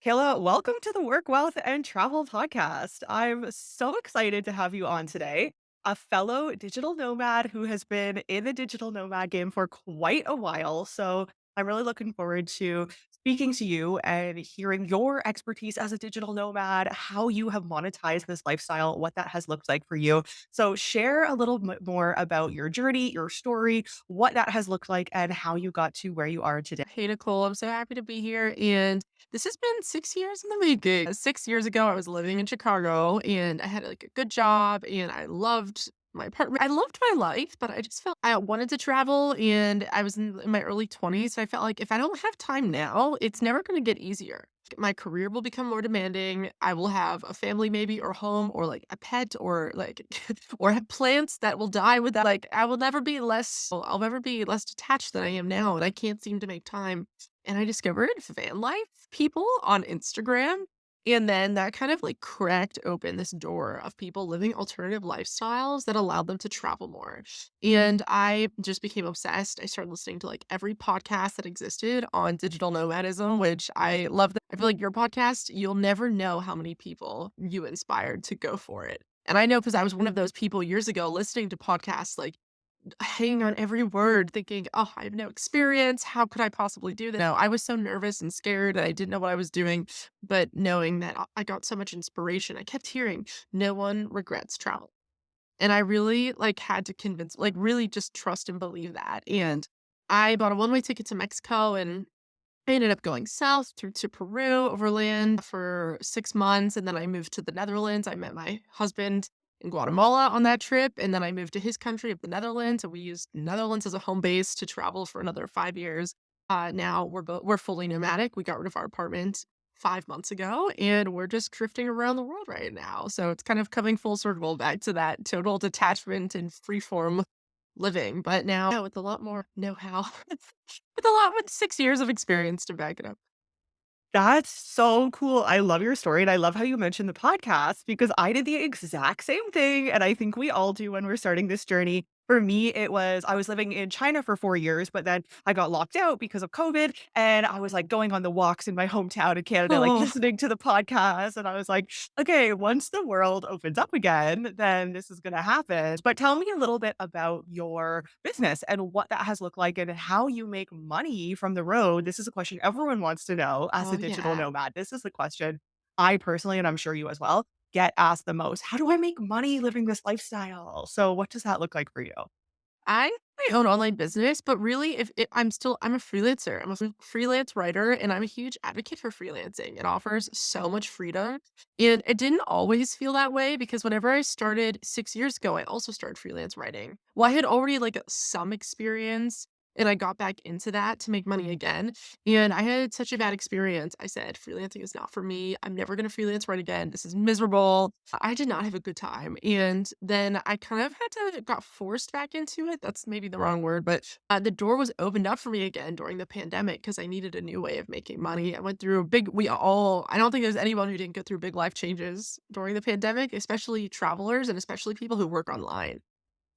Kayla, welcome to the Work, Wealth, and Travel podcast. I'm so excited to have you on today. A fellow digital nomad who has been in the digital nomad game for quite a while. So I'm really looking forward to speaking to you and hearing your expertise as a digital nomad, how you have monetized this lifestyle, what that has looked like for you. So share a little bit more about your journey, your story, what that has looked like, and how you got to where you are today. Hey, Nicole, I'm so happy to be here. And this has been 6 years in the making. 6 years ago, I was living in Chicago and I had like a good job and I loved my apartment. I loved my life, but I just felt I wanted to travel and I was in my early 20s. So I felt like if I don't have time now, it's never going to get easier. My career will become more demanding. I will have a family maybe or home or like a pet or like or have plants that will die with that. Like I will never be less I'll never be less detached than I am now. And I can't seem to make time. And I discovered van life people on Instagram. And then that kind of like cracked open this door of people living alternative lifestyles that allowed them to travel more. And I just became obsessed. I started listening to like every podcast that existed on digital nomadism, which I love. I feel like your podcast, you'll never know how many people you inspired to go for it. And I know because I was one of those people years ago listening to podcasts, like hanging on every word, thinking, oh, I have no experience. How could I possibly do this? No, I was so nervous and scared and I didn't know what I was doing. But knowing that I got so much inspiration, I kept hearing, no one regrets travel. And I really like had to convince, like really just trust and believe that. And I bought a one-way ticket to Mexico and I ended up going south through to Peru overland for 6 months. And then I moved to the Netherlands. I met my husband in Guatemala on that trip. And then I moved to his country of the Netherlands. And we used Netherlands as a home base to travel for another 5 years. Now we're fully nomadic. We got rid of our apartment 5 months ago and we're just drifting around the world right now. So it's kind of coming full circle back to that total detachment and freeform living, but now with a lot more know-how, with 6 years of experience to back it up. That's so cool. I love your story, and I love how you mentioned the podcast because I did the exact same thing, and I think we all do when we're starting this journey. For me, it was I was living in China for 4 years, but then I got locked out because of COVID, and I was, like, going on the walks in my hometown in Canada, like, Oh. listening to the podcast, and I was like, "Okay, once the world opens up again, then this is gonna happen." But tell me a little bit about your business and what that has looked like and how you make money from the road. This is a question everyone wants to know as Oh, a digital yeah. nomad. This is the question I personally, and I'm sure you as well, get asked the most. How do I make money living this lifestyle? So what does that look like for you? I have my own online business, but really if I'm a freelancer. I'm a freelance writer and I'm a huge advocate for freelancing. It offers so much freedom. And it didn't always feel that way because whenever I started 6 years ago, I also started freelance writing. Well, I had already like some experience and I got back into that to make money again. And I had such a bad experience. I said, freelancing is not for me. I'm never going to freelance write again. This is miserable. I did not have a good time, and then I kind of had to got forced back into it. That's maybe the wrong word, but, the door was opened up for me again during the pandemic because I needed a new way of making money. I went through a big I don't think there's anyone who didn't go through big life changes during the pandemic, especially travelers and especially people who work online.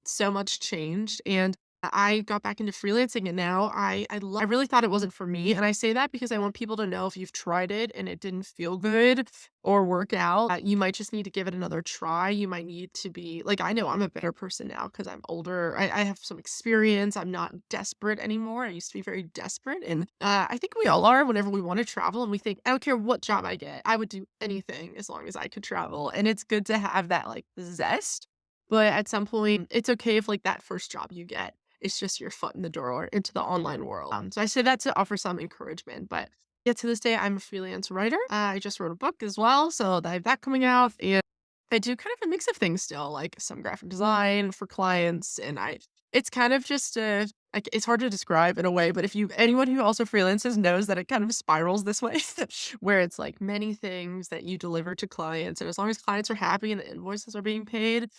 So much changed, and I got back into freelancing, and now I really thought it wasn't for me, and I say that because I want people to know if you've tried it and it didn't feel good or work out, you might just need to give it another try. You might need to be like, I know I'm a better person now because 'cause I'm older. I have some experience. I'm not desperate anymore. I used to be very desperate, and, I think we all are whenever we wanna travel and we think, "I don't care what job I get. I would do anything as long as I could travel," and it's good to have that, like, zest, but at some point, it's okay if, like, that first job you get, it's just your foot in the door into the online world. So I say that to offer some encouragement, but yeah, to this day, I'm a freelance writer. I just wrote a book as well, so I have that coming out, and I do kind of a mix of things still, like some graphic design for clients, and I it's kind of just like, it's hard to describe in a way, but if you anyone who also freelances knows that it kind of spirals this way, where it's, like, many things that you deliver to clients, and as long as clients are happy and the invoices are being paid,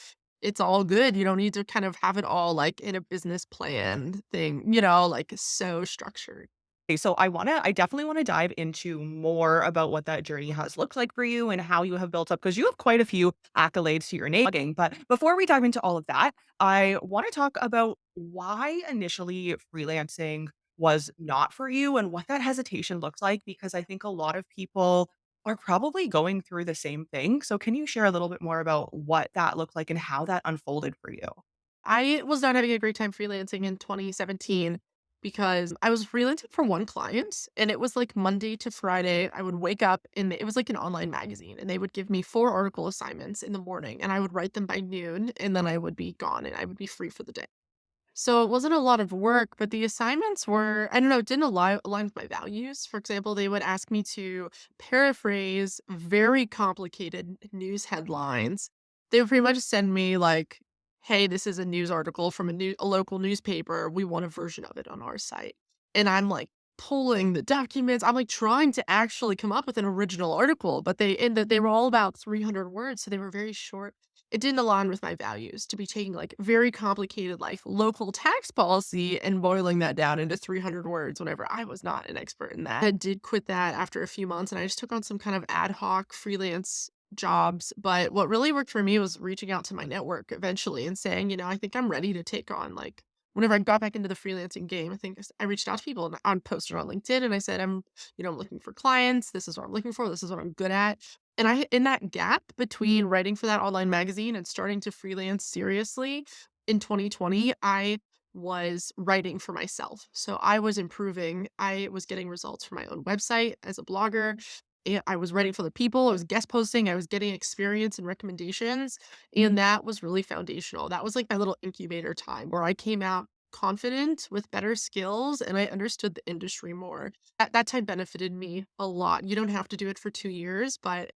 it's all good. You don't need to kind of have it all, like, in a business plan thing, like, so structured. Okay, so I definitely wanna dive into more about what that journey has looked like for you and how you have built up because you have quite a few accolades to your name. But before we dive into all of that, I wanna talk about why initially freelancing was not for you and what that hesitation looks like, because I think a lot of people are probably going through the same thing. So can you share a little bit more about what that looked like and how that unfolded for you? I was not having a great time freelancing in 2017 because I was freelancing for one client and it was like Monday to Friday. I would wake up and it was like an online magazine and they would give me 4 article assignments in the morning and I would write them by noon and then I would be gone and I would be free for the day. So it wasn't a lot of work, but the assignments were, I don't know, it didn't align with my values. For example, they would ask me to paraphrase very complicated news headlines. They would pretty much send me like, hey, this is a news article from a local newspaper. We want a version of it on our site. And I'm like pulling the documents. I'm like trying to actually come up with an original article, but they were all about 300 words, so they were very short. It didn't align with my values to be taking, like, very complicated, like, local tax policy and boiling that down into 300 words whenever I was not an expert in that. I did quit that after a few months, and I just took on some kind of ad hoc freelance jobs, but what really worked for me was reaching out to my network eventually and saying, "I think I'm ready to take on, like" whenever I got back into the freelancing game, I think I reached out to people and I posted on LinkedIn and I said, I'm looking for clients. This is what I'm looking for. This is what I'm good at." And in that gap between writing for that online magazine and starting to freelance seriously in 2020, I was writing for myself. So I was improving. I was getting results for my own website as a blogger. I was writing for the people. I was guest posting. I was getting experience and recommendations. And that was really foundational. That was like my little incubator time where I came out confident with better skills and I understood the industry more. That time benefited me a lot. You don't have to do it for 2 years, but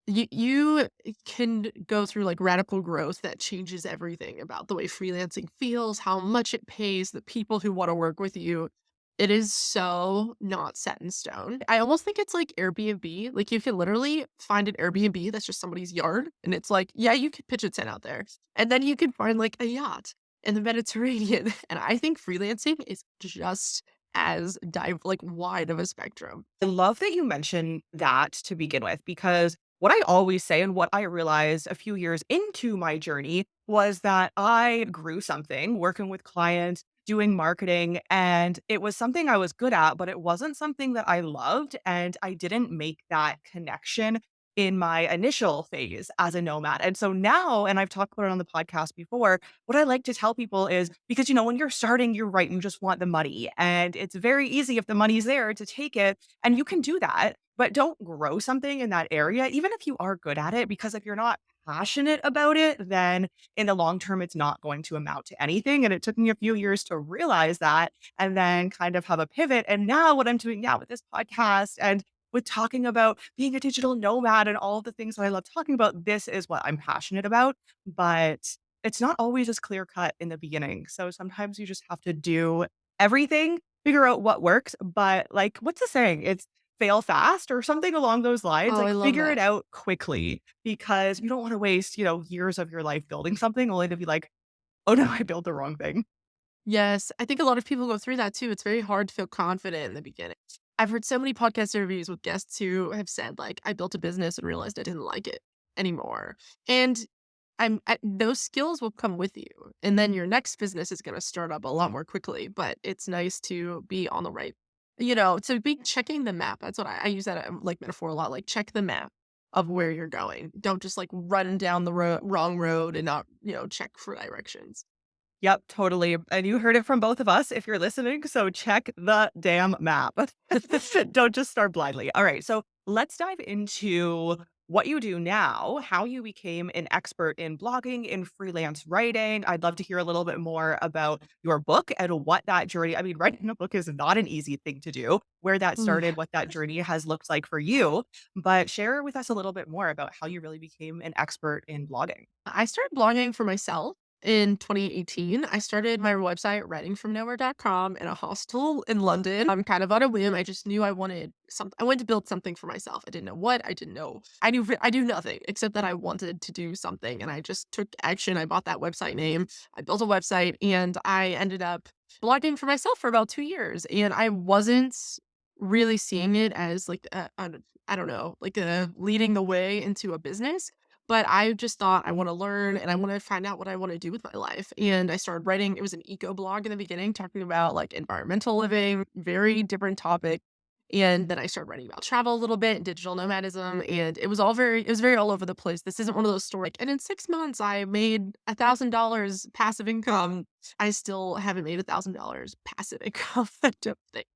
you can go through like radical growth that changes everything about the way freelancing feels, how much it pays, the people who want to work with you. It is so not set in stone. I almost think it's like Airbnb. Like you can literally find an Airbnb that's just somebody's yard and it's like, yeah, you could pitch a tent out there. And then you can find like a yacht in the Mediterranean. And I think freelancing is just as like wide of a spectrum. I love that you mentioned that to begin with, because what I always say and what I realized a few years into my journey was that I grew something working with clients, doing marketing, and it was something I was good at, but it wasn't something that I loved. And I didn't make that connection in my initial phase as a nomad. And so now, and I've talked about it on the podcast before, what I like to tell people is because, when you're starting, you're right, you just want the money. And it's very easy if the money's there to take it, and you can do that, but don't grow something in that area, even if you are good at it, because if you're not passionate about it, then in the long term, it's not going to amount to anything. And it took me a few years to realize that and then kind of have a pivot. And now what I'm doing now with this podcast and with talking about being a digital nomad and all the things that I love talking about, this is what I'm passionate about. But it's not always as clear cut in the beginning. So sometimes you just have to do everything, figure out what works. But like, what's the saying? It's fail fast or something along those lines. Oh, I Like, love figure it that. out quickly because you don't want to waste, years of your life building something only to be like, oh no, I built the wrong thing. Yes, I think a lot of people go through that too. It's very hard to feel confident in the beginning. I've heard so many podcast interviews with guests who have said, like, I built a business and realized I didn't like it anymore. And those skills will come with you. And then your next business is going to start up a lot more quickly. But it's nice to be on the right, to be checking the map. That's what I use that like metaphor a lot. Like, check the map of where you're going. Don't just like run down the wrong road and not, check for directions. Yep, totally. And you heard it from both of us if you're listening. So check the damn map. Don't just start blindly. All right. So let's dive into what you do now, how you became an expert in blogging, in freelance writing. I'd love to hear a little bit more about your book and what that journey, I mean, writing a book is not an easy thing to do, where that started, what that journey has looked like for you. But share with us a little bit more about how you really became an expert in blogging. I started blogging for myself in 2018. I started my website writingfromnowhere.com in a hostel in London. I'm kind of on a whim. I just knew I wanted something. I wanted to build something for myself. I didn't know what. I didn't know. I knew nothing except that I wanted to do something and I just took action. I bought that website name. I built a website and I ended up blogging for myself for about 2 years and I wasn't really seeing it as like I don't know, like a leading the way into a business. But I just thought I want to learn and I want to find out what I want to do with my life. And I started writing. It was an eco blog in the beginning, talking about like environmental living, very different topic. And then I started writing about travel a little bit and digital nomadism. And it was very all over the place. This isn't one of those stories. And in 6 months, I made $1,000 passive income. I still haven't made $1,000 passive income. I don't think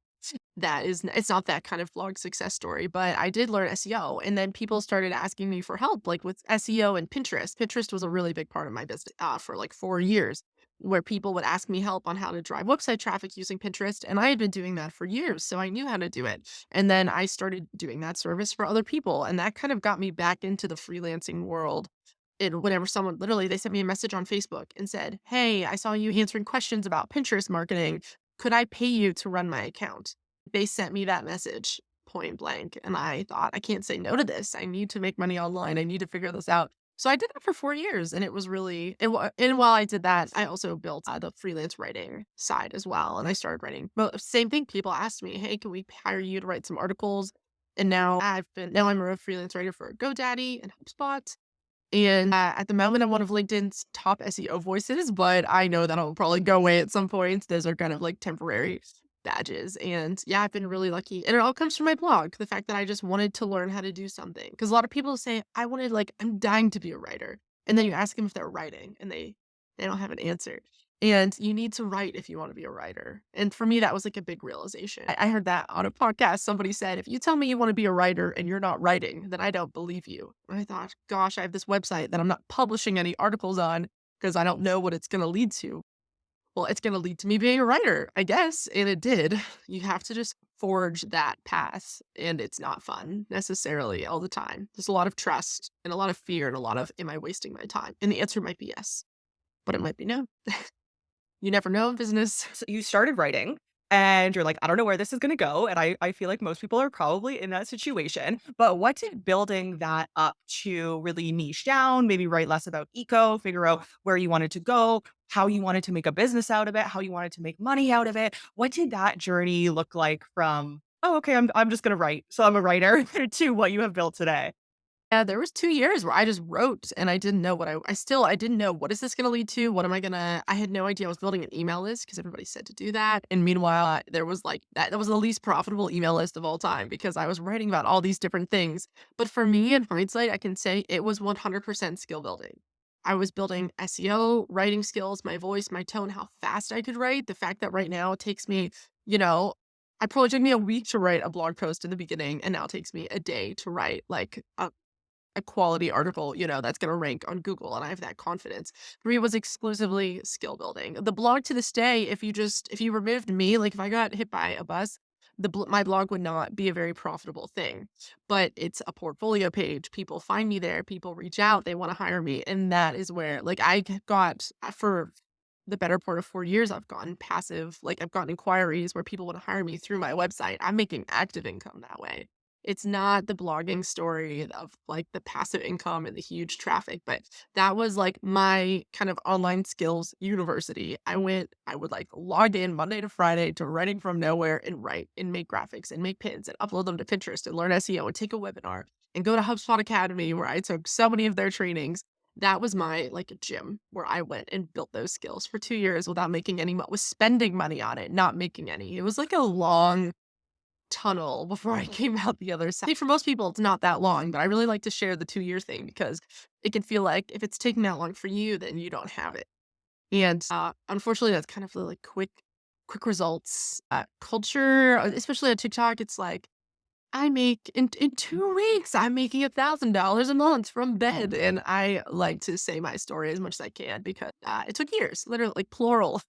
it's not that kind of vlog success story, but I did learn SEO, and then people started asking me for help, like with SEO and Pinterest. Pinterest was a really big part of my business for like 4 years, where people would ask me help on how to drive website traffic using Pinterest, and I had been doing that for years, so I knew how to do it. And then I started doing that service for other people, and that kind of got me back into the freelancing world. And whenever someone literally they sent me a message on Facebook and said, "Hey, I saw you answering questions about Pinterest marketing. Could I pay you to run my account?" They sent me that message point blank, and I thought, "I can't say no to this. I need to make money online. I need to figure this out." So I did that for 4 years, and it was really and while I did that, I also built, the freelance writing side as well, and I started writing well, same thing, people asked me, "Hey, can we hire you to write some articles?" And now I'm a freelance writer for GoDaddy and HubSpot. And, at the moment, I'm one of LinkedIn's top SEO voices, but I know that'll probably go away at some point. Those are kind of like temporary badges. And yeah, I've been really lucky. And it all comes from my blog, the fact that I just wanted to learn how to do something. Because a lot of people say, I'm dying to be a writer. And then you ask them if they're writing and they don't have an answer. And you need to write if you want to be a writer. And for me, that was like a big realization. I heard that on a podcast. Somebody said, if you tell me you want to be a writer and you're not writing, then I don't believe you. And I thought, gosh, I have this website that I'm not publishing any articles on because I don't know what it's going to lead to. Well, it's going to lead to me being a writer, I guess. And it did. You have to just forge that path. And it's not fun necessarily all the time. There's a lot of trust and a lot of fear and a lot of, am I wasting my time? And the answer might be yes, but it might be no. You never know in business. So you started writing and you're like, I don't know where this is going to go. And I feel like most people are probably in that situation. But what did building that up to really niche down, maybe write less about eco, figure out where you wanted to go, how you wanted to make a business out of it, how you wanted to make money out of it? What did that journey look like from, oh, okay, I'm just going to write. So I'm a writer to what you have built today? Yeah, there was 2 years where I just wrote and I didn't know what I didn't know what is this gonna lead to? What am I gonna I had no idea I was building an email list because everybody said to do that. And meanwhile, there was like that was the least profitable email list of all time because I was writing about all these different things. But for me, in hindsight, I can say it was 100% skill building. I was building SEO, writing skills, my voice, my tone, how fast I could write. The fact that right now it takes me, you know, it probably took me a week to write a blog post in the beginning, and now it takes me a day to write like a quality article, that's going to rank on Google. And I have that confidence. For me, it was exclusively skill building. The blog to this day, if you removed me, like if I got hit by a bus, my blog would not be a very profitable thing, but it's a portfolio page. People find me there. People reach out. They want to hire me. And that is where, like, got for the better part of 4 years, I've gotten passive, like I've gotten inquiries where people want to hire me through my website. I'm making active income that way. It's not the blogging story of like the passive income and the huge traffic, but that was like my kind of online skills university. I would like log in Monday to Friday to writing from nowhere and write and make graphics and make pins and upload them to Pinterest and learn SEO and take a webinar and go to HubSpot Academy where I took so many of their trainings. That was my like gym where I went and built those skills for 2 years without making any, was spending money on it, not making any. It was like a long tunnel before I came out the other side. For most people, it's not that long, but I really like to share the 2 year thing because it can feel like if it's taking that long for you, then you don't have it. And unfortunately, that's kind of the like quick results culture, especially on TikTok. It's like I make in 2 weeks, I'm making $1,000 a month from bed, and I like to say my story as much as I can because it took years, literally, like plural.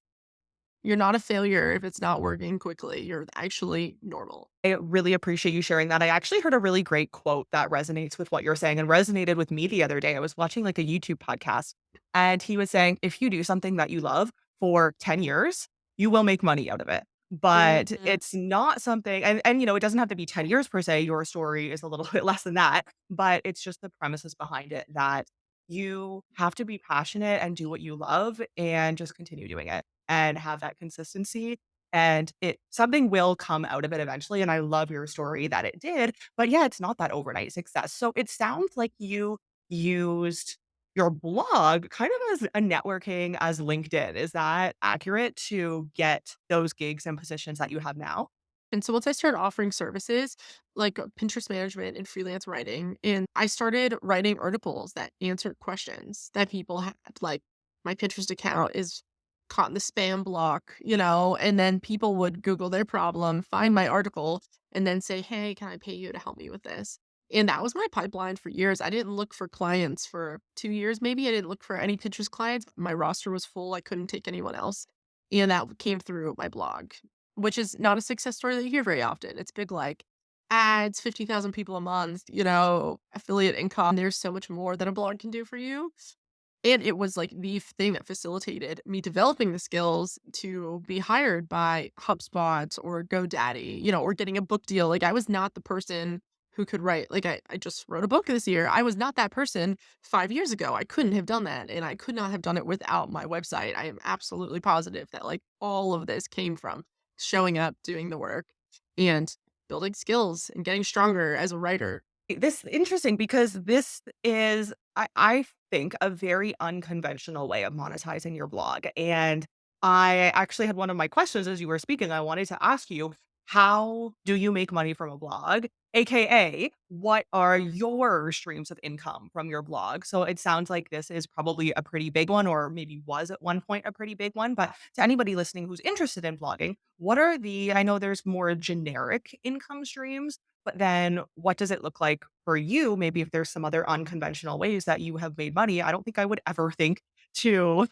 You're not a failure if it's not working quickly. You're actually normal. I really appreciate you sharing that. I actually heard a really great quote that resonates with what you're saying and resonated with me the other day. I was watching like a YouTube podcast and he was saying, if you do something that you love for 10 years, you will make money out of it. But Mhm. it's not something, and it doesn't have to be 10 years per se. Your story is a little bit less than that, but it's just the premises behind it that you have to be passionate and do what you love and just continue doing it and have that consistency and it something will come out of it eventually, and I love your story that it did, but yeah, it's not that overnight success. So it sounds like you used your blog kind of as a networking as LinkedIn. Is that accurate to get those gigs and positions that you have now? And so once I started offering services like Pinterest management and freelance writing, and I started writing articles that answered questions that people had. Like my Pinterest account is caught in the spam block, and then people would Google their problem, find my article, and then say, "Hey, can I pay you to help me with this?" And that was my pipeline for years. I didn't look for clients for 2 years, maybe. I didn't look for any Pinterest clients. My roster was full. I couldn't take anyone else. And that came through my blog, which is not a success story that you hear very often. It's big like ads, 50,000 people a month, affiliate income. There's so much more that a blog can do for you. And it was like the thing that facilitated me developing the skills to be hired by HubSpot or GoDaddy, or getting a book deal. Like I was not the person who could write. Like I just wrote a book this year. I was not that person 5 years ago. I couldn't have done that. And I could not have done it without my website. I am absolutely positive that like all of this came from showing up, doing the work, and building skills and getting stronger as a writer. This interesting because this is, I think, a very unconventional way of monetizing your blog. And I actually had one of my questions as you were speaking. I wanted to ask you, how do you make money from a blog? AKA, what are your streams of income from your blog? So it sounds like this is probably a pretty big one, or maybe was at one point a pretty big one. But to anybody listening who's interested in blogging, what are I know there's more generic income streams, but then what does it look like for you? Maybe if there's some other unconventional ways that you have made money. I don't think I would ever think to,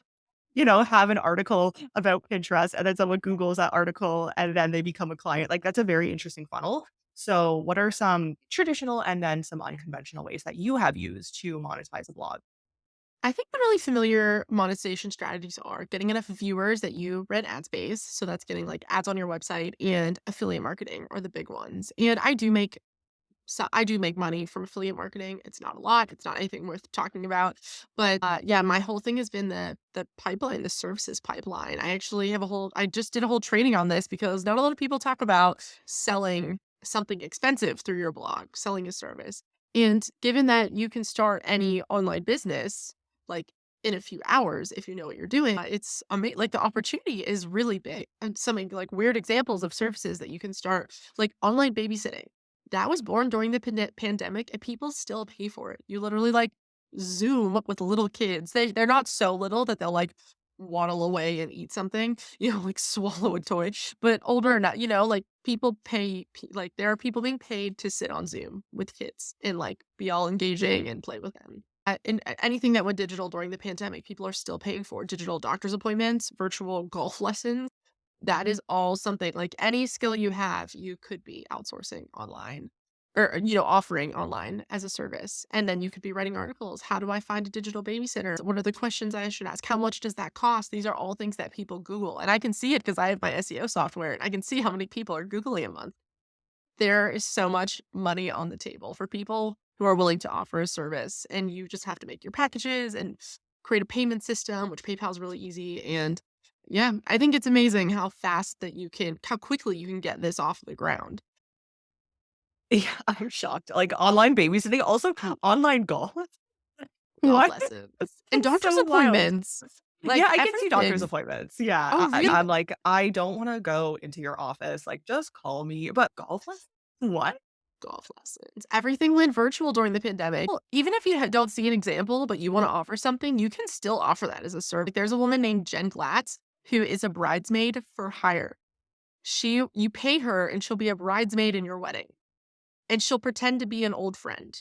have an article about Pinterest and then someone Googles that article and then they become a client. Like that's a very interesting funnel. So what are some traditional and then some unconventional ways that you have used to monetize a blog? I think the really familiar monetization strategies are getting enough viewers that you rent ad space. So that's getting like ads on your website, and affiliate marketing are the big ones. And I do make money from affiliate marketing. It's not a lot. It's not anything worth talking about. But yeah, my whole thing has been the pipeline, the services pipeline. I just did a whole training on this because not a lot of people talk about selling something expensive through your blog, selling a service. And given that you can start any online business like in a few hours if you know what you're doing, it's amazing. Like the opportunity is really big. And some like weird examples of services that you can start, like online babysitting that was born during the pandemic, and people still pay for it. You literally, like, Zoom up with little kids. They're not so little that they'll, like, waddle away and eat something, like, swallow a toy, but older enough, like, people pay p like, there are people being paid to sit on Zoom with kids and, like, be all engaging and play with them. Anything that went digital during the pandemic, people are still paying for digital doctor's appointments, virtual golf lessons. That is all something like any skill you have, you could be outsourcing online or, offering online as a service. And then you could be writing articles. How do I find a digital babysitter? What are the questions I should ask? How much does that cost? These are all things that people Google. And I can see it because I have my SEO software and I can see how many people are Googling a month. There is so much money on the table for people who are willing to offer a service. And you just have to make your packages and create a payment system, which PayPal is really easy. And yeah, I think it's amazing how quickly you can get this off the ground. Yeah, I'm shocked. Like online babysitting, also online golf. Golf What? lessons and It's doctor's so wild. appointments, Yeah, like I can see doctor's everything. appointments. Yeah, Oh, really? I'm like, I don't want to go into your office. Like, just call me. But golf lessons? What? Golf lessons. Everything went virtual during the pandemic. Well, even if you don't see an example, but you want to offer something, you can still offer that as a service. There's a woman named Jen Glatz who is a bridesmaid for hire. You pay her and she'll be a bridesmaid in your wedding, and she'll pretend to be an old friend.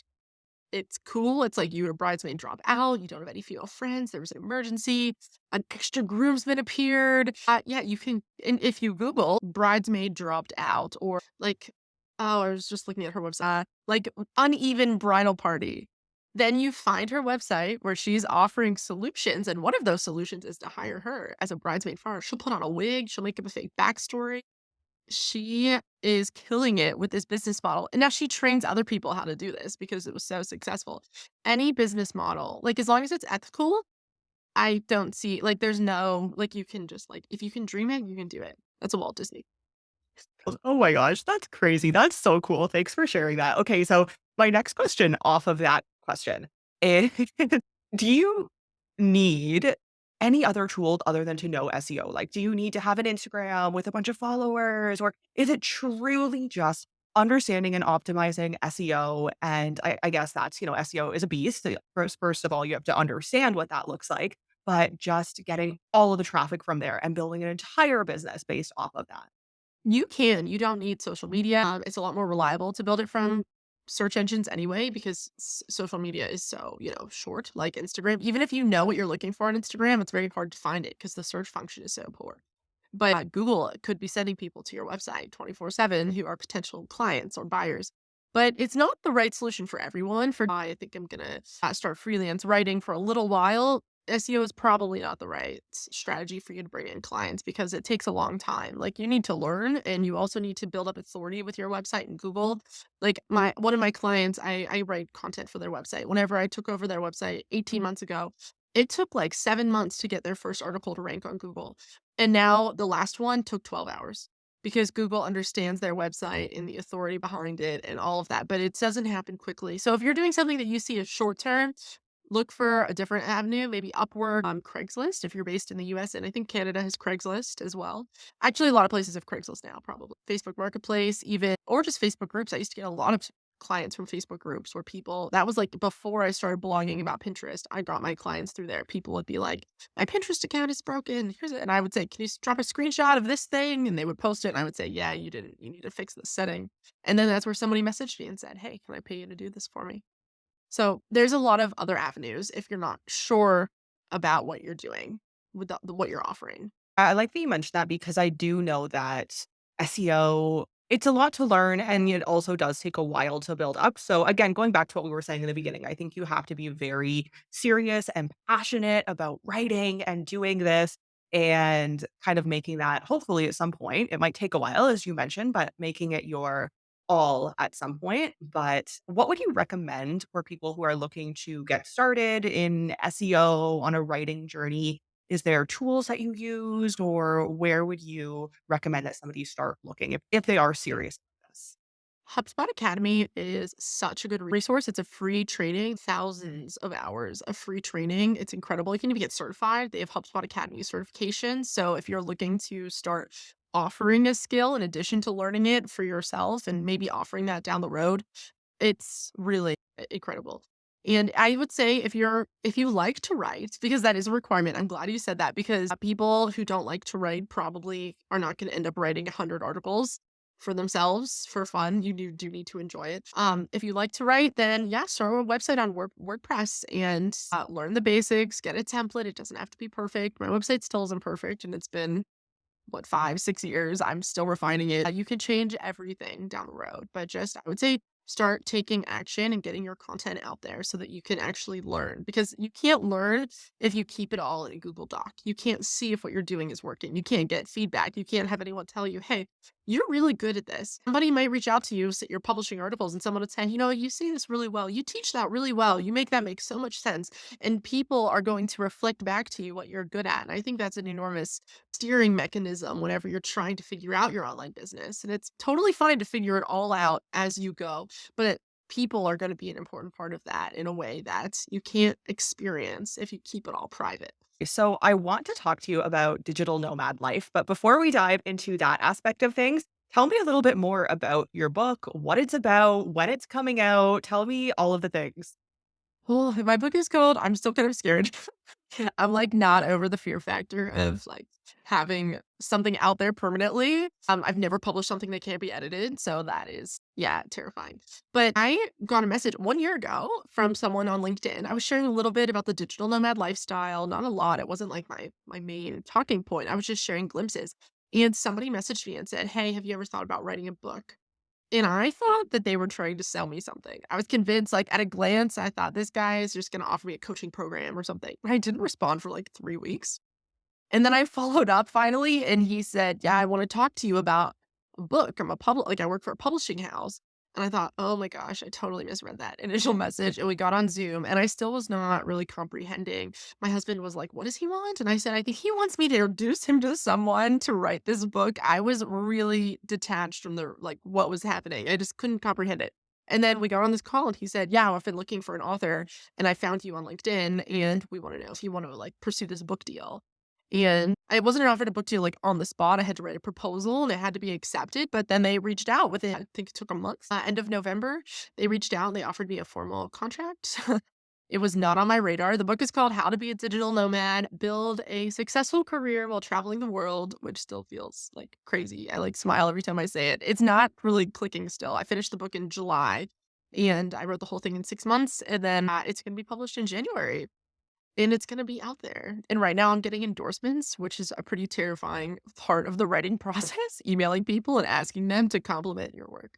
It's cool. It's like you a bridesmaid drop out, you don't have any female friends, there was an emergency, an extra groomsman appeared. Yeah, you can, and if you Google bridesmaid dropped out or like, oh, I was just looking at her website, like uneven bridal party. Then you find her website where she's offering solutions, and one of those solutions is to hire her as a bridesmaid for her. She'll put on a wig, she'll make up a fake backstory. She is killing it with this business model, and now she trains other people how to do this because it was so successful. Any business model, like, as long as it's ethical, I don't see like, there's no like, you can just, like if you can dream it, you can do it. That's a Walt Disney. Oh my gosh, that's crazy. That's so cool. Thanks for sharing that. Okay, so my next question off of that question. And do you need any other tool other than to know SEO? Like, do you need to have an Instagram with a bunch of followers, or is it truly just understanding and optimizing SEO? And I guess that's, SEO is a beast. First of all, you have to understand what that looks like, but just getting all of the traffic from there and building an entire business based off of that. You can. You don't need social media. It's a lot more reliable to build it from search engines anyway, because social media is so, short, like Instagram. Even if you know what you're looking for on Instagram, it's very hard to find it because the search function is so poor. But Google could be sending people to your website 24/7 who are potential clients or buyers. But it's not the right solution for everyone. For I think I'm gonna start freelance writing for a little while. SEO is probably not the right strategy for you to bring in clients because it takes a long time. Like you need to learn and you also need to build up authority with your website in Google. Like my one of my clients, I write content for their website. Whenever I took over their website 18 months ago, it took like 7 months to get their first article to rank on Google. And now the last one took 12 hours because Google understands their website and the authority behind it and all of that, but it doesn't happen quickly. So if you're doing something that you see as short term, look for a different avenue, maybe Upwork, Craigslist if you're based in the US. And I think Canada has Craigslist as well. Actually, a lot of places have Craigslist now, probably. Facebook Marketplace, even, or just Facebook groups. I used to get a lot of clients from Facebook groups where people, that was like before I started blogging about Pinterest. I got my clients through there. People would be like, my Pinterest account is broken. Here's it. And I would say, can you drop a screenshot of this thing? And they would post it. And I would say, yeah, you didn't. You need to fix this setting. And then that's where somebody messaged me and said, hey, can I pay you to do this for me? So there's a lot of other avenues if you're not sure about what you're doing with what you're offering. I like that you mentioned that because I do know that SEO, it's a lot to learn and it also does take a while to build up. So again, going back to what we were saying in the beginning, I think you have to be very serious and passionate about writing and doing this and kind of making that hopefully at some point. It might take a while, as you mentioned, but making it your all at some point. But what would you recommend for people who are looking to get started in SEO on a writing journey? Is there tools that you use, or where would you recommend that somebody start looking if they are serious about this? HubSpot Academy is such a good resource. It's a free training, thousands of hours of free training. It's incredible. You can even get certified. They have HubSpot Academy certification. So if you're looking to start offering a skill in addition to learning it for yourself and maybe offering that down the road, it's really incredible. And I would say if you like to write, because that is a requirement. I'm glad you said that because people who don't like to write probably are not going to end up writing 100 articles for themselves for fun. You do need to enjoy it. If you like to write, then yeah, start a website on WordPress and learn the basics, get a template. It doesn't have to be perfect. My website still isn't perfect and it's been what, 5, 6 years, I'm still refining it. You can change everything down the road, but just I would say start taking action and getting your content out there so that you can actually learn because you can't learn if you keep it all in a Google Doc. You can't see if what you're doing is working. You can't get feedback. You can't have anyone tell you, "Hey, you're really good at this." Somebody might reach out to you, say you're publishing articles and someone would say, "You know, you say this really well. You teach that really well. You make that make so much sense." And people are going to reflect back to you what you're good at. And I think that's an enormous steering mechanism whenever you're trying to figure out your online business. And it's totally fine to figure it all out as you go, but people are going to be an important part of that in a way that you can't experience if you keep it all private. So I want to talk to you about digital nomad life, but before we dive into that aspect of things, tell me a little bit more about your book, what it's about, when it's coming out. Tell me all of the things. Well, my book is called I'm still kind of scared. I'm like not over the fear factor of like having something out there permanently. I've never published something that can't be edited, so that is yeah, terrifying. But I got a message 1 year ago from someone on LinkedIn. I was sharing a little bit about the digital nomad lifestyle, not a lot. It wasn't like my main talking point. I was just sharing glimpses. And somebody messaged me and said, "Hey, have you ever thought about writing a book?" And I thought that they were trying to sell me something. I was convinced, like, at a glance, I thought this guy is just gonna offer me a coaching program or something. I didn't respond for, like, 3 weeks. And then I followed up finally, and he said, "Yeah, I wanna talk to you about a book. I work for a publishing house." And I thought, "Oh my gosh, I totally misread that initial message." And we got on Zoom, and I still was not really comprehending. My husband was like, "What does he want?" And I said, "I think he wants me to introduce him to someone to write this book." I was really detached from the like, what was happening. I just couldn't comprehend it. And then we got on this call and he said, "Yeah, I've been looking for an author and I found you on LinkedIn and we want to know if you want to like pursue this book deal." And I wasn't offered a book deal like on the spot. I had to write a proposal and it had to be accepted. But then they reached out within, I think it took a month, end of November. They reached out and they offered me a formal contract. It was not on my radar. The book is called How to Be a Digital Nomad, Build a Successful Career While Traveling the World, which still feels like crazy. I like smile every time I say it. It's not really clicking still. I finished the book in July and I wrote the whole thing in 6 months. And then it's going to be published in January and it's going to be out there. And right now I'm getting endorsements, which is a pretty terrifying part of the writing process, emailing people and asking them to compliment your work.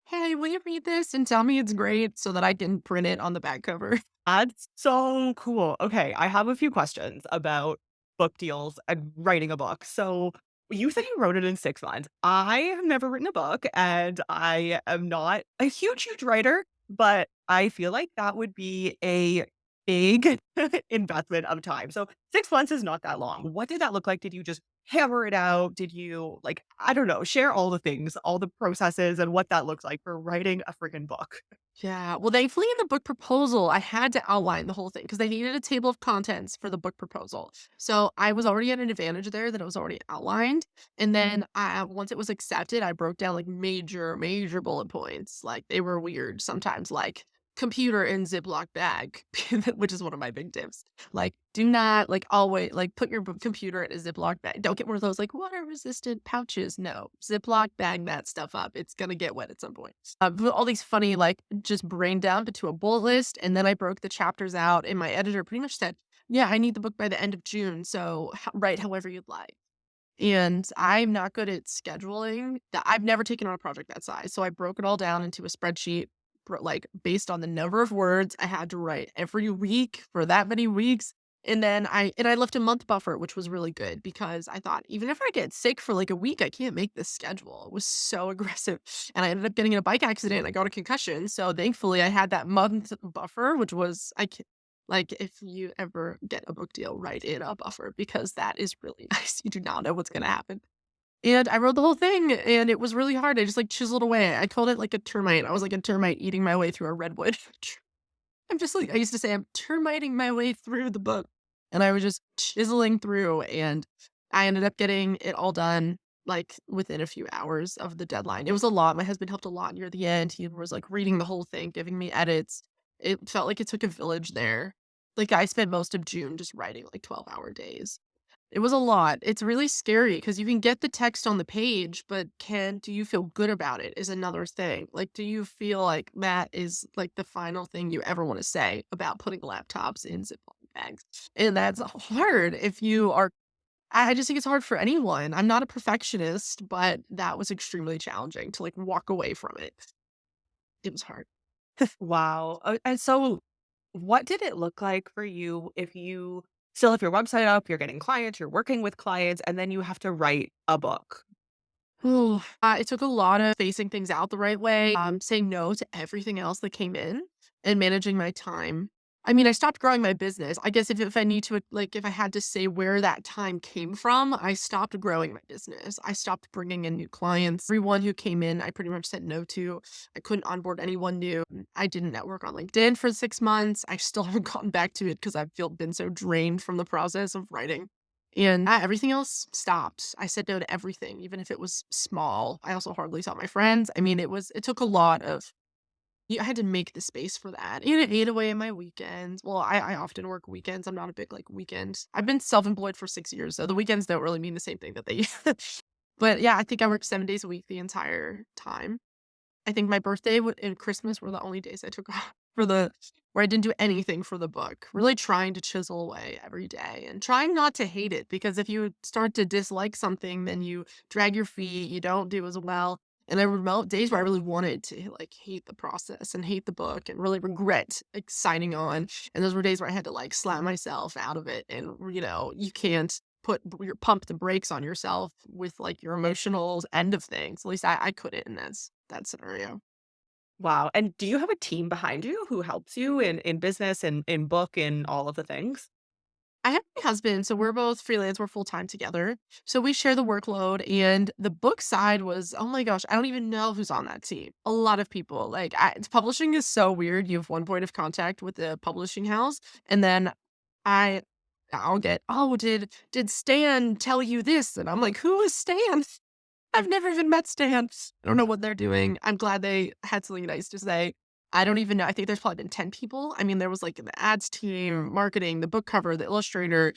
Hey, will you read this and tell me it's great so that I can print it on the back cover? That's so cool. Okay, I have a few questions about book deals and writing a book. So, you said you wrote it in 6 months. I have never written a book, and I am not a huge, huge writer, but I feel like that would be a big investment of time. So, 6 months is not that long. What did that look like? Did you just hammer it out? Did you, like, I don't know, share all the things, all the processes, and what that looks like for writing a freaking book? Yeah. Well, thankfully, in the book proposal, I had to outline the whole thing because they needed a table of contents for the book proposal. So I was already at an advantage there that it was already outlined. And then once it was accepted, I broke down like major, major bullet points. Like they were weird sometimes, like computer in Ziploc bag, which is one of my big tips. Like, do not like always like put your computer in a Ziploc bag. Don't get one of those like water resistant pouches. No, Ziploc bag that stuff up. It's gonna get wet at some point. But all these funny, like, just brain dump into a bullet list, and then I broke the chapters out, and my editor pretty much said, "Yeah, I need the book by the end of June, so write however you'd like." And I'm not good at scheduling. That I've never taken on a project that size, so I broke it all down into a spreadsheet, like based on the number of words I had to write every week for that many weeks. And I left a month buffer, which was really good because I thought even if I get sick for like a week, I can't make this schedule. It was so aggressive. And I ended up getting in a bike accident and I got a concussion. So thankfully I had that month buffer, which was like if you ever get a book deal, write in a buffer because that is really nice. You do not know what's gonna happen. And I wrote the whole thing, and it was really hard. I just, like, chiseled away. I called it like a termite. I was like a termite eating my way through a redwood. I'm just like I used to say, "I'm termiting my way through the book." And I was just chiseling through, and I ended up getting it all done, like, within a few hours of the deadline. It was a lot. My husband helped a lot near the end. He was, like, reading the whole thing, giving me edits. It felt like it took a village there. Like, I spent most of June just writing, like, 12-hour days. It was a lot. It's really scary because you can get the text on the page, but do you feel good about it is another thing. Like, do you feel like that is like the final thing you ever want to say about putting laptops in Ziploc bags? And that's hard if you are. I just think it's hard for anyone. I'm not a perfectionist, but that was extremely challenging to like walk away from it. It was hard. Wow. And so what did it look like for you if you still have your website up, you're getting clients, you're working with clients, and then you have to write a book? Ooh, it took a lot of facing things out the right way, saying no to everything else that came in, and managing my time. I mean, I stopped growing my business. I guess if I need to, like, if I had to say where that time came from, I stopped growing my business. I stopped bringing in new clients. Everyone who came in, I pretty much said no to. I couldn't onboard anyone new. I didn't network on LinkedIn for 6 months. I still haven't gotten back to it because I've feel been so drained from the process of writing. And everything else stopped. I said no to everything, even if it was small. I also hardly saw my friends. I mean, it took a lot of I had to make the space for that. And it ate away at my weekends. Well, I often work weekends. I'm not a big like weekend. I've been self-employed for 6 years, so the weekends don't really mean the same thing that they But yeah, I think I worked 7 days a week the entire time. I think my birthday and Christmas were the only days I took off for the where I didn't do anything for the book. Really trying to chisel away every day and trying not to hate it because if you start to dislike something, then you drag your feet, you don't do as well. And there were days where I really wanted to like hate the process and hate the book and really regret like signing on. And those were days where I had to like slap myself out of it. And you can't your pump the brakes on yourself with like your emotional end of things. At least I couldn't in that scenario. Wow. And do you have a team behind you who helps you in business and in book and all of the things? I have my husband, so we're both freelance, we're full-time together. So we share the workload, and the book side was, oh my gosh, I don't even know who's on that team. A lot of people. Like, publishing is so weird. You have one point of contact with the publishing house, and then I I'll get, "Oh, did Stan tell you this?" And I'm like, "Who is Stan?" I've never even met Stan. I don't know what they're doing. I'm glad they had something nice to say. I don't even know. I think there's probably been 10 people. I mean, there was like the ads team, marketing, the book cover, the illustrator,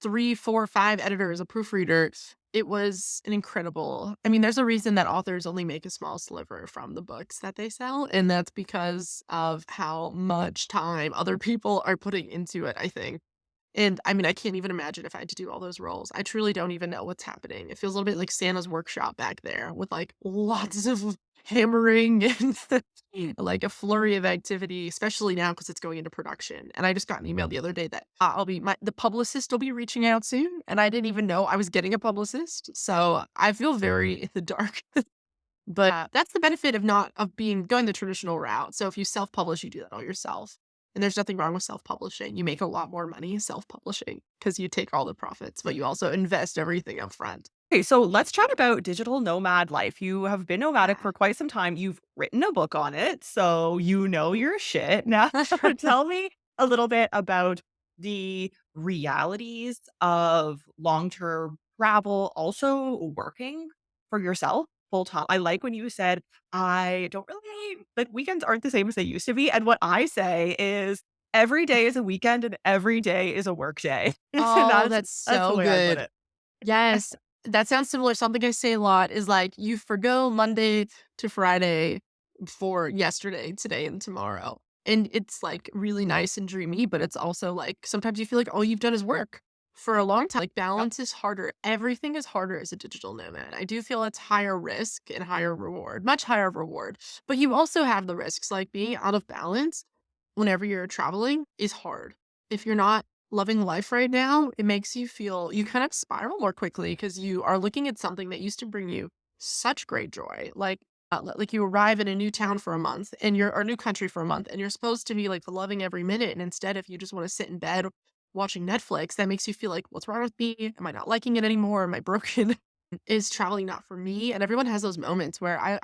3, 4, 5 editors, a proofreader. It was an incredible. I mean, there's a reason that authors only make a small sliver from the books that they sell, and that's because of how much time other people are putting into it, I think. And I mean, I can't even imagine if I had to do all those roles. I truly don't even know what's happening. It feels a little bit like Santa's workshop back there with like lots of hammering and like a flurry of activity, especially now because it's going into production. And I just got an email the other day that the publicist will be reaching out soon. And I didn't even know I was getting a publicist. So I feel very in the dark. But, that's the benefit of not of being going the traditional route. So if you self-publish, you do that all yourself. And there's nothing wrong with self-publishing. You make a lot more money self-publishing because you take all the profits, but you also invest everything up front. Okay, so let's chat about digital nomad life. You have been nomadic Yeah. for quite some time. You've written a book on it, so you know your shit. Now, tell me a little bit about the realities of long-term travel, also working for yourself full time. I like when you said, I don't really like weekends aren't the same as they used to be. And what I say is every day is a weekend and every day is a work day. And Oh, that's that's that's the so way I put good. it. Yes, that sounds similar. Something I say a lot is like, you forgo Monday to Friday for yesterday, today, and tomorrow. And it's like really nice and dreamy, but it's also like sometimes you feel like all you've done is work for a long time. Like Yep. balance is harder. Everything is harder as a digital nomad. I do feel it's higher risk and higher reward, much higher reward. But you also have the risks, like being out of balance whenever you're traveling is hard. If you're not loving life right now, it makes you feel you kind of spiral more quickly because you are looking at something that used to bring you such great joy. Like you arrive in a new town for a month and you're or a new country for a month and you're supposed to be like loving every minute. And instead, if you just want to sit in bed watching Netflix, that makes you feel like, what's wrong with me? Am I not liking it anymore? Am I broken? Is traveling not for me? And everyone has those moments where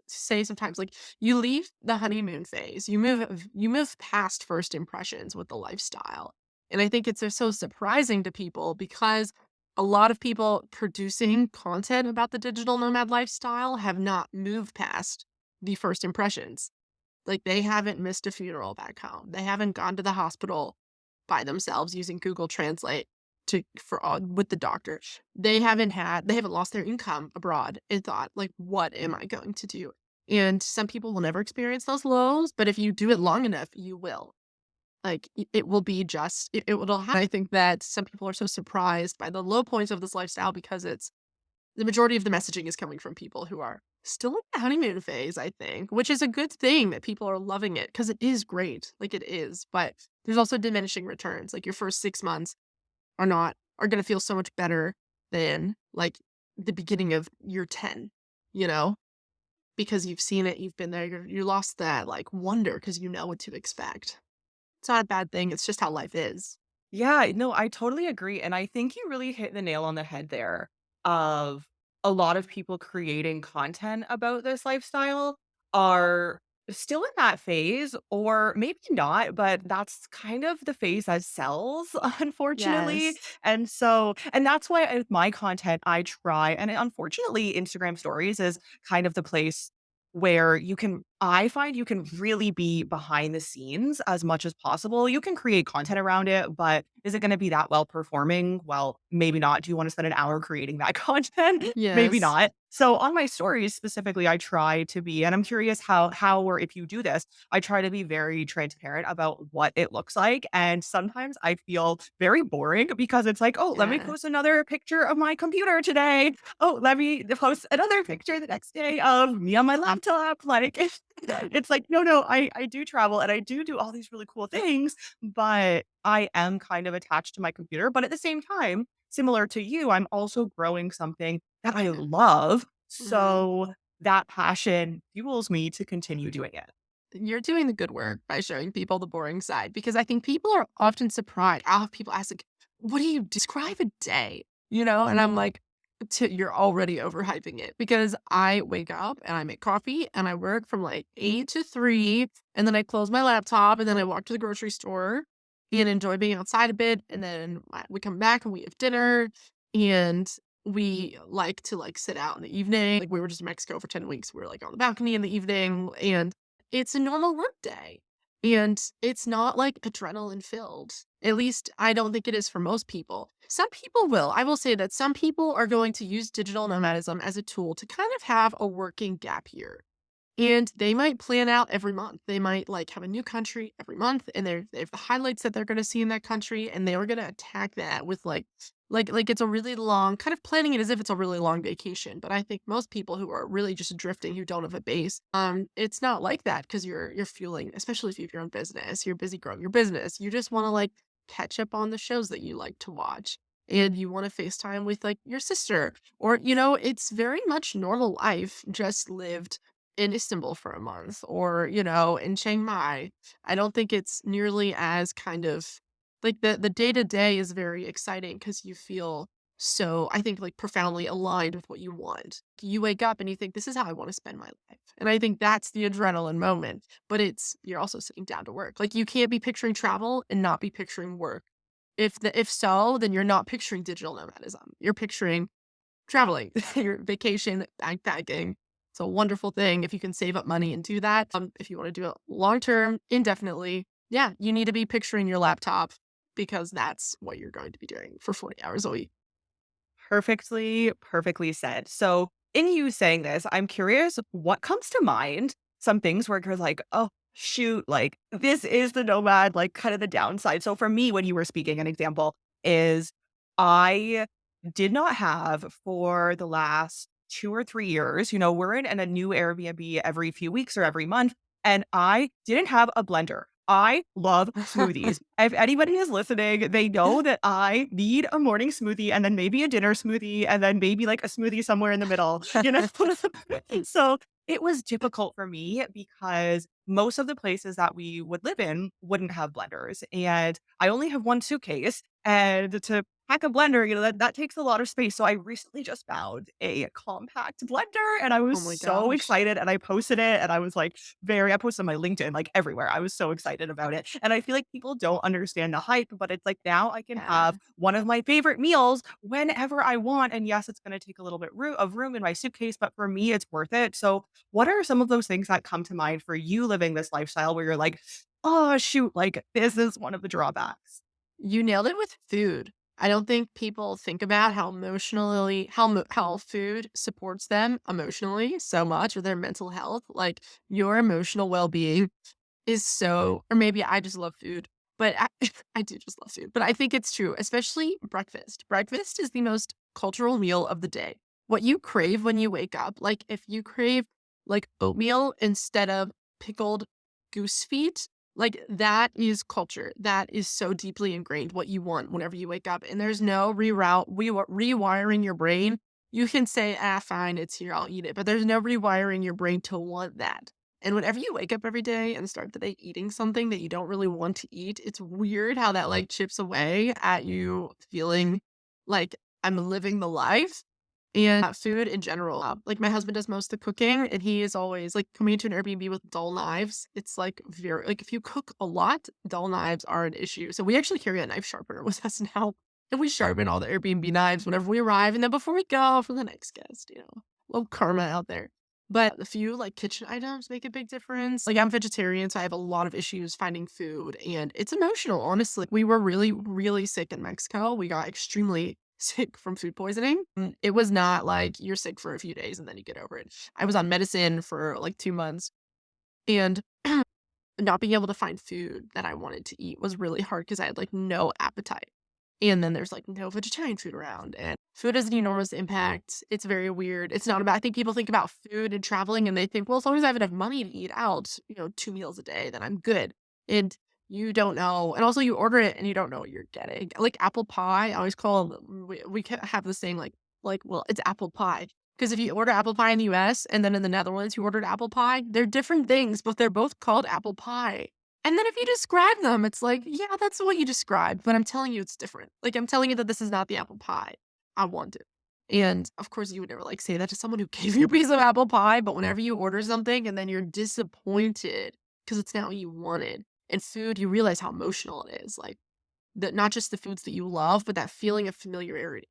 say sometimes like you leave the honeymoon phase, you move past first impressions with the lifestyle. And I think it's so surprising to people because a lot of people producing content about the digital nomad lifestyle have not moved past the first impressions. Like they haven't missed a funeral back home. They haven't gone to the hospital by themselves using Google Translate with the doctor. They haven't lost their income abroad and thought, like, what am I going to do? And some people will never experience those lows, but if you do it long enough, you will. Like, it will be just it will happen. I think that some people are so surprised by the low points of this lifestyle because it's the majority of the messaging is coming from people who are still in the honeymoon phase, I think, which is a good thing that people are loving it because it is great. Like, it is, but there's also diminishing returns. Like, your first 6 months are gonna feel so much better than, like, the beginning of year 10, you know? Because you've seen it, you've been there, you lost that, like, wonder because you know what to expect. It's not a bad thing, it's just how life is. Yeah, no, I totally agree, and I think you really hit the nail on the head there of a lot of people creating content about this lifestyle are still in that phase or maybe not, but that's kind of the phase that sells, unfortunately, Yes. and that's why with my content, I try and unfortunately, Instagram Stories is kind of the place where I find you can really be behind the scenes as much as possible. You can create content around it, but is it gonna be that well performing? Well, maybe not. Do you wanna spend an hour creating that content? Maybe Yes. not. So on my stories specifically, I try to be and I'm curious how or if you do this, I try to be very transparent about what it looks like, and sometimes I feel very boring because it's like, "Oh, let me Yeah. post another picture of my computer today. Oh, let me post another picture the next day of me on my laptop." Like, it's like, no, no, I do travel and I do all these really cool things, but I am kind of attached to my computer. But at the same time, similar to you, I'm also growing something that I love. Mhm. So that passion fuels me to continue doing it. You're doing the good work by showing people the boring side because I think people are often surprised. I'll have people ask, like, what do you describe a day? You know? And I'm like, you're already overhyping it because I wake up and I make coffee and I work from like 8 to 3. And then I close my laptop and then I walk to the grocery store and enjoy being outside a bit. And then we come back and we have dinner and we like to like sit out in the evening. Like we were just in Mexico for 10 weeks. We were like on the balcony in the evening and it's a normal work day. And it's not like adrenaline filled. At least I don't think it is for most people. Some people will. I will say that some people are going to use digital nomadism as a tool to kind of have a working gap year. And they might plan out every month. They might like have a new country every month and they have the highlights that they're gonna see in that country and they were gonna attack that with like it's a really long kind of planning it as if it's a really long vacation. But I think most people who are really just drifting, who don't have a base, it's not like that because you're fueling, especially if you have your own business, you're busy growing your business. You just want to like catch up on the shows that you like to watch. And you want to FaceTime with like your sister. Or, it's very much normal life, just lived in Istanbul for a month or, in Chiang Mai. I don't think it's nearly as kind of like the day to day is very exciting because you feel so, I think, like profoundly aligned with what you want. You wake up and you think, this is how I want to spend my life. And I think that's the adrenaline moment, but you're also sitting down to work. Like you can't be picturing travel and not be picturing work. If so, then you're not picturing digital nomadism. You're picturing traveling, your vacation, backpacking. It's a wonderful thing if you can save up money and do that. If you want to do it long term, indefinitely, yeah, you need to be picturing your laptop because that's what you're going to be doing for 40 hours a week. Perfectly, perfectly said. So, in you saying this, I'm curious what comes to mind? Some things where you're like, oh, shoot, like this is the nomad, like kind of the downside. So, for me, when you were speaking, an example is I did not have for the last 2 or 3 years, we're in a new Airbnb every few weeks or every month, and I didn't have a blender. I love smoothies. If anybody is listening, they know that I need a morning smoothie and then maybe a dinner smoothie and then maybe like a smoothie somewhere in the middle, you know? So it was difficult for me because most of the places that we would live in wouldn't have blenders. And I only have one suitcase. And to pack a blender, that takes a lot of space. So I recently just found a compact blender and I was Oh my so gosh. excited and I posted it and I was like, I posted on my LinkedIn, like everywhere. I was so excited about it. And I feel like people don't understand the hype, but it's like now I can have Yeah. one of my favorite meals whenever I want. And yes, it's going to take a little bit of room in my suitcase, but for me, it's worth it. So, what are some of those things that come to mind for you living this lifestyle where you're like, oh, shoot, like this is one of the drawbacks? You nailed it with food. I don't think people think about how emotionally how food supports them emotionally so much or their mental health. Like your emotional well-being is so, or maybe I just love food, but I do just love food. But I think it's true, especially breakfast. Breakfast is the most cultural meal of the day. What you crave when you wake up, like if you crave like oatmeal instead of pickled goose feet, like that is culture. That is so deeply ingrained what you want whenever you wake up. And there's no rewiring your brain. You can say, fine, it's here, I'll eat it. But there's no rewiring your brain to want that. And whenever you wake up every day and start the day eating something that you don't really want to eat, it's weird how that like chips away at you feeling like I'm living the life. And food in general, like my husband does most of the cooking, and he is always like coming into an Airbnb with dull knives. It's like very like if you cook a lot, dull knives are an issue. So we actually carry a knife sharpener with us now, and we sharpen all the Airbnb knives whenever we arrive, and then before we go for the next guest, little karma out there. But a few like kitchen items make a big difference. Like I'm vegetarian, so I have a lot of issues finding food, and it's emotional. Honestly, we were really, really sick in Mexico. We got extremely sick from food poisoning. It was not like you're sick for a few days and then you get over it. I was on medicine for like 2 months and not being able to find food that I wanted to eat was really hard because I had like no appetite. And then there's like no vegetarian food around and food has an enormous impact. It's very weird. It's not about, I think people think about food and traveling and they think, well, as long as I have enough money to eat out, 2 meals a day, then I'm good. And you don't know. And also you order it and you don't know what you're getting. Like apple pie, I always call, we have the saying well, it's apple pie. Because if you order apple pie in the US and then in the Netherlands, you ordered apple pie, they're different things, but they're both called apple pie. And then if you describe them, it's like, yeah, that's what you described, but I'm telling you it's different. Like, I'm telling you that this is not the apple pie I wanted. And of course, you would never like say that to someone who gave you a piece of apple pie, but whenever you order something and then you're disappointed because it's not what you wanted. And food, you realize how emotional it is. Like, that not just the foods that you love, but that feeling of familiarity.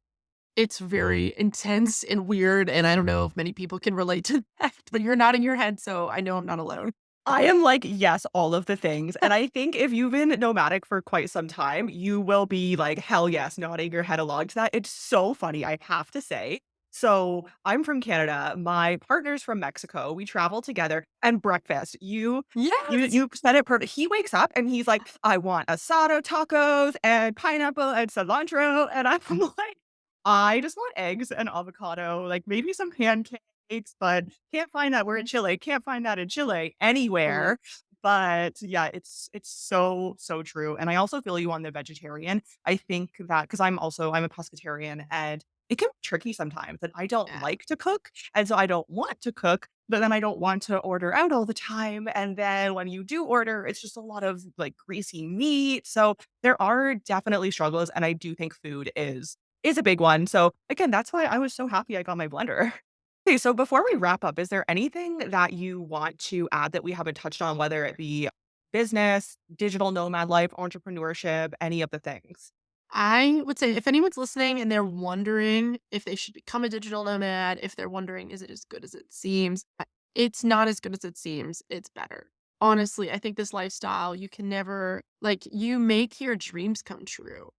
It's very intense and weird. And I don't know if many people can relate to that, but you're nodding your head. So I know I'm not alone. I am like, yes, all of the things. And I think if you've been nomadic for quite some time, you will be like, hell yes, nodding your head along to that. It's so funny, I have to say. So I'm from Canada. My partner's from Mexico. We travel together and breakfast. Yes. You said it perfect. He wakes up and he's like, I want asado tacos and pineapple and cilantro. And I'm like, I just want eggs and avocado, like maybe some pancakes, but can't find that. We're in Chile. Can't find that in Chile Mhm. anywhere. But yeah, it's so, so true. And I also feel you on the vegetarian. I think that because I'm a pescatarian and it can be tricky sometimes that I don't Yeah. like to cook. And so I don't want to cook, but then I don't want to order out all the time. And then when you do order, it's just a lot of like greasy meat. So there are definitely struggles. And I do think food is a big one. So again, that's why I was so happy I got my blender. Okay, so before we wrap up, is there anything that you want to add that we haven't touched on, whether it be business, digital nomad life, entrepreneurship, any of the things? I would say if anyone's listening and they're wondering if they should become a digital nomad, if they're wondering, is it as good as it seems? It's not as good as it seems. It's better. Honestly, I think this lifestyle, you can never, like, you make your dreams come true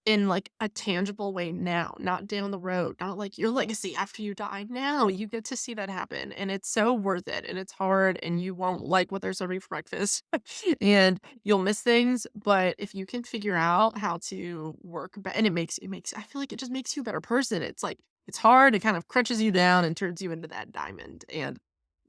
in like a tangible way now, not down the road, not like your legacy after you die. Now you get to see that happen. And it's so worth it. And it's hard and you won't like what they're serving for breakfast and you'll miss things. But if you can figure out how to work and it makes, I feel like it just makes you a better person. It's like, it's hard. It kind of crunches you down and turns you into that diamond. And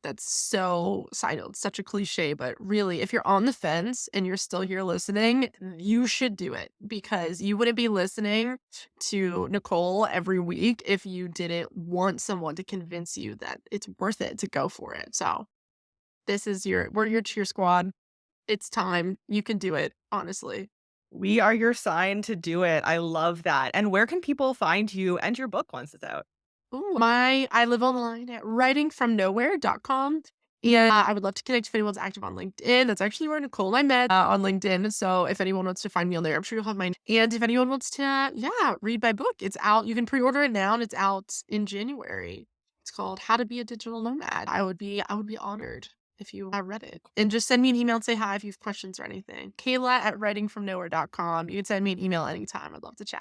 that's so side note, such a cliche, but really, if you're on the fence and you're still here listening, you should do it because you wouldn't be listening to Nicole every week if you didn't want someone to convince you that it's worth it to go for it. So we're your cheer squad. It's time. You can do it, honestly. We are your sign to do it. I love that. And where can people find you and your book once it's out? Ooh, I live online at writingfromnowhere.com. And I would love to connect if anyone's active on LinkedIn. That's actually where Nicole and I met on LinkedIn. So if anyone wants to find me on there, I'm sure you'll have mine. And if anyone wants to, yeah, read my book, it's out. You can pre-order it now and it's out in January. It's called How to Be a Digital Nomad. I would be honored if you read it. And just send me an email and say hi if you have questions or anything. Kayla at writingfromnowhere.com. You can send me an email anytime. I'd love to chat.